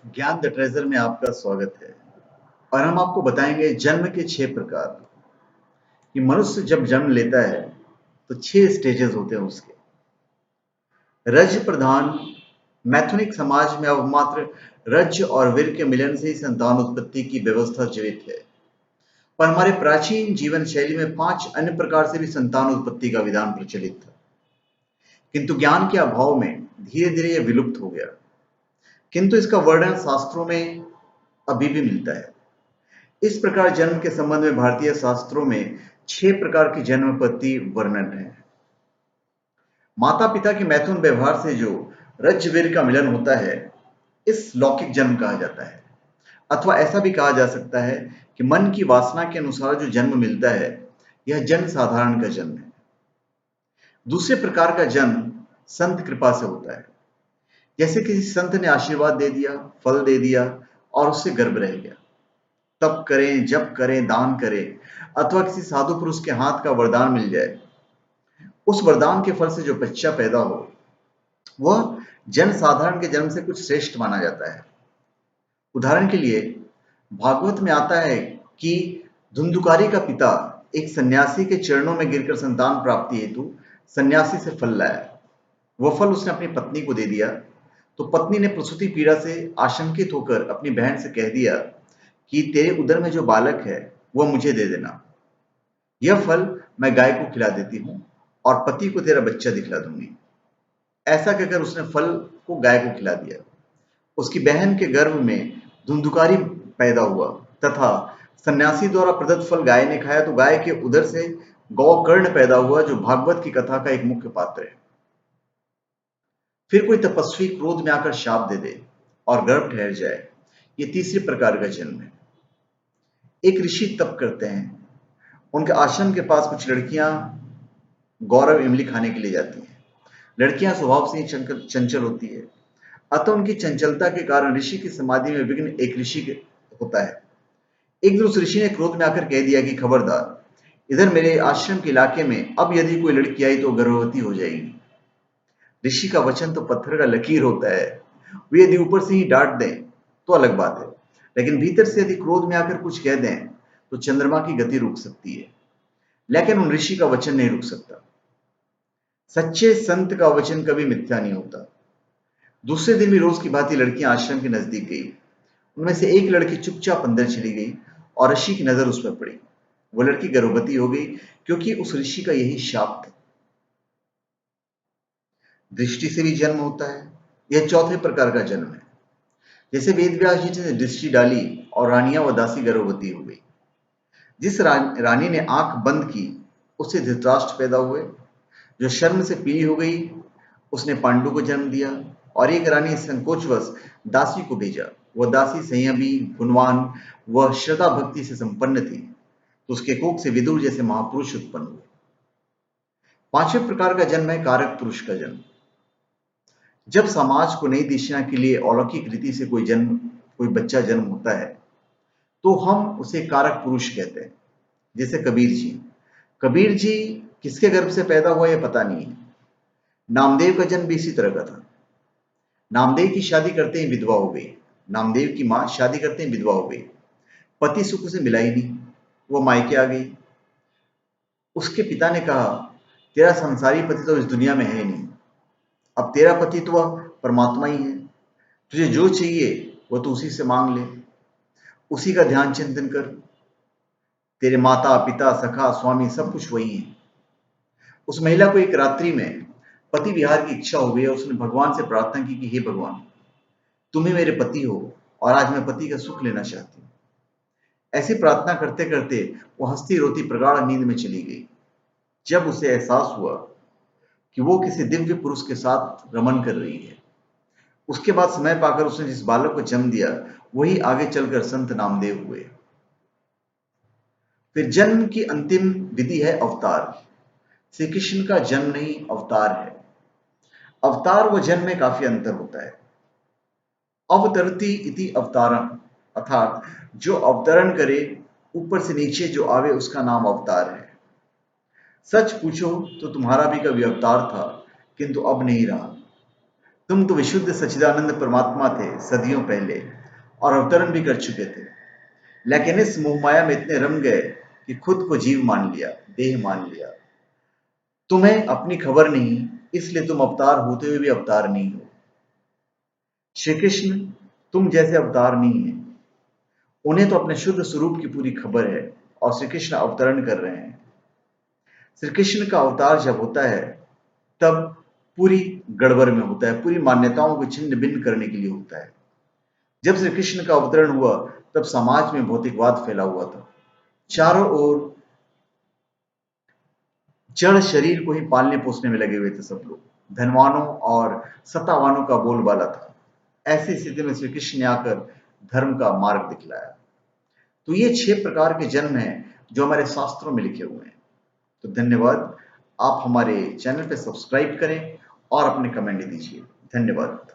ज्ञान the treasure में आपका स्वागत है। और हम आपको बताएंगे जन्म के 6 प्रकार। कि मनुष्य जब जन्म लेता है तो 6 स्टेजेस होते हैं उसके। रज प्रधान मैथुनिक समाज में अब मात्र रज और वीर के मिलन से ही संतान उत्पत्ति की व्यवस्था जीवित है। पर हमारे प्राचीन जीवन शैली में 5 अन्य प्रकार से भी संतान उत्पत्ति का विधान प्रचलित था, किंतु ज्ञान के अभाव में धीरे धीरे यह विलुप्त हो गया। किंतु इसका वर्णन शास्त्रों में अभी भी मिलता है। इस प्रकार जन्म के संबंध में भारतीय शास्त्रों में 6 प्रकार की जन्मपत्ति वर्णन है। माता पिता के मैथुन व्यवहार से जो रज्जवीर का मिलन होता है, इस लौकिक जन्म कहा जाता है। अथवा ऐसा भी कहा जा सकता है कि मन की वासना के अनुसार जो जन्म मिलता है, यह जन साधारण का जन्म है। दूसरे प्रकार का जन्म संत कृपा से होता है। जैसे किसी संत ने आशीर्वाद दे दिया, फल दे दिया और उससे गर्भ रह गया। तप करें, जप करें, दान करें, अथवा किसी साधु पुरुष के हाथ का वरदान मिल जाए, उस वरदान के फल से जो बच्चा पैदा हो, वह जन साधारण के जन्म से कुछ श्रेष्ठ माना जाता है। उदाहरण के लिए भागवत में आता है कि धुंधुकारी का पिता एक सन्यासी के चरणों में गिरकर संतान प्राप्ति हेतु सन्यासी से फल लाया। वह फल उसने अपनी पत्नी को दे दिया, तो पत्नी ने प्रसूति पीड़ा से आशंकित होकर अपनी बहन से कह दिया कि तेरे उदर में जो बालक है वह मुझे दे देना। यह फल मैं गाय को खिला देती हूँ और पति को तेरा बच्चा दिखला दूंगी। ऐसा कहकर उसने फल को गाय को खिला दिया। उसकी बहन के गर्भ में धुंधुकारी पैदा हुआ तथा सन्यासी द्वारा प्रदत्त फल गाय ने खाया, तो गाय के उदर से गौकर्ण पैदा हुआ, जो भागवत की कथा का एक मुख्य पात्र है। फिर कोई तपस्वी क्रोध में आकर शाप दे दे और गर्भ ठहर जाए, ये तीसरे प्रकार का जन्म है। एक ऋषि तप करते हैं। उनके आश्रम के पास कुछ लड़कियां गौरव इमली खाने के लिए जाती हैं। लड़कियां स्वभाव से ही चंचल होती है, अतः उनकी चंचलता के कारण ऋषि की समाधि में विघ्न एक ऋषि होता है। एक दिन उस ऋषि ने क्रोध में आकर कह दिया कि खबरदार, इधर मेरे आश्रम के इलाके में अब यदि कोई लड़की आई तो गर्भवती हो जाएगी। ऋषि का वचन तो पत्थर का लकीर होता है। वे यदि ऊपर से ही डांट दें तो अलग बात है, लेकिन भीतर से यदि क्रोध में आकर कुछ कह दें तो चंद्रमा की गति रुक सकती है, लेकिन उन ऋषि का वचन नहीं रुक सकता। सच्चे संत का वचन कभी मिथ्या नहीं होता। दूसरे दिन भी रोज की भांति लड़कियां आश्रम के नजदीक गई। उनमें से एक लड़की चुपचाप अंदर चली गई और ऋषि की नजर उस पर पड़ी। वो लड़की गर्भवती हो गई, क्योंकि उस ऋषि का यही शाप था। दृष्टि से भी जन्म होता है। यह चौथे प्रकार का जन्म है। जैसे वेदव्यास जी ने दृष्टि डाली और रानियां व दासी गर्भवती हो गई। जिस रानी ने आंख बंद की, उससे धृतराष्ट्र पैदा हुए। जो शर्म से पीली हो गई, उसने पांडु को जन्म दिया। और एक रानी संकोचवश दासी को भेजा। वह दासी संयमी, गुणवान व श्रद्धा भक्ति से संपन्न थी, तो उसके कोख से विदुर जैसे महापुरुष उत्पन्न हुए। पांचवें प्रकार का जन्म है कारक पुरुष का जन्म। जब समाज को नई दिशा के लिए अलौकिक रीति से कोई बच्चा जन्म होता है, तो हम उसे कारक पुरुष कहते हैं। जैसे कबीर जी। कबीर जी किसके गर्भ से पैदा हुआ यह पता नहीं है। नामदेव का जन्म भी इसी तरह का था। नामदेव की शादी करते ही विधवा हो गई। नामदेव की मां शादी करते ही विधवा हो गई। पति सुख से मिला ही नहीं, वो मायके आ गई। उसके पिता ने कहा, तेरा संसारी पति तो इस दुनिया में है ही नहीं, अब तेरा पति तो वह परमात्मा ही है। तुझे जो चाहिए वो तू उसी से मांग ले, उसी का ध्यान चिंतन कर। तेरे माता पिता सखा स्वामी सब कुछ वही है। उस महिला को एक रात्रि में पति विहार की इच्छा हो गई और उसने भगवान से प्रार्थना की कि हे भगवान, तुम ही मेरे पति हो और आज मैं पति का सुख लेना चाहती हूँ। ऐसी प्रार्थना करते करते वो हंसती रोती प्रगाढ़ नींद में चली गई। जब उसे एहसास हुआ कि वो किसी दिव्य पुरुष के साथ रमन कर रही है, उसके बाद समय पाकर उसने जिस बालक को जन्म दिया, वही आगे चलकर संत नामदेव हुए। फिर जन्म की अंतिम विधि है अवतार। श्री कृष्ण का जन्म नहीं, अवतार है। अवतार व जन्म में काफी अंतर होता है। अवतरती इति अवतारम, अर्थात जो अवतरण करे, ऊपर से नीचे जो आवे, उसका नाम अवतार है। सच पूछो तो तुम्हारा भी कभी अवतार था, किंतु अब नहीं रहा। तुम तो विशुद्ध सच्चिदानंद परमात्मा थे सदियों पहले और अवतरण भी कर चुके थे, लेकिन इस मोहमाया में इतने रम गए कि खुद को जीव मान लिया, देह मान लिया। तुम्हें अपनी खबर नहीं, इसलिए तुम अवतार होते हुए भी अवतार नहीं हो। श्री कृष्ण तुम जैसे अवतार नहीं है, उन्हें तो अपने शुद्ध स्वरूप की पूरी खबर है और श्री कृष्ण अवतरण कर रहे हैं। श्री कृष्ण का अवतार जब होता है तब पूरी गड़बड़ में होता है, पूरी मान्यताओं को छिन्न भिन्न करने के लिए होता है। जब श्री कृष्ण का अवतरण हुआ तब समाज में भौतिकवाद फैला हुआ था। चारों ओर जड़ शरीर को ही पालने पोसने में लगे हुए थे सब लोग, धनवानों और सत्तावानों का बोलबाला था। ऐसी स्थिति में श्री कृष्ण ने आकर धर्म का मार्ग दिखलाया। तो ये 6 प्रकार के जन्म हैं जो हमारे शास्त्रों में लिखे हुए हैं। तो धन्यवाद। आप हमारे चैनल पे सब्सक्राइब करें और अपने कमेंट दीजिए। धन्यवाद।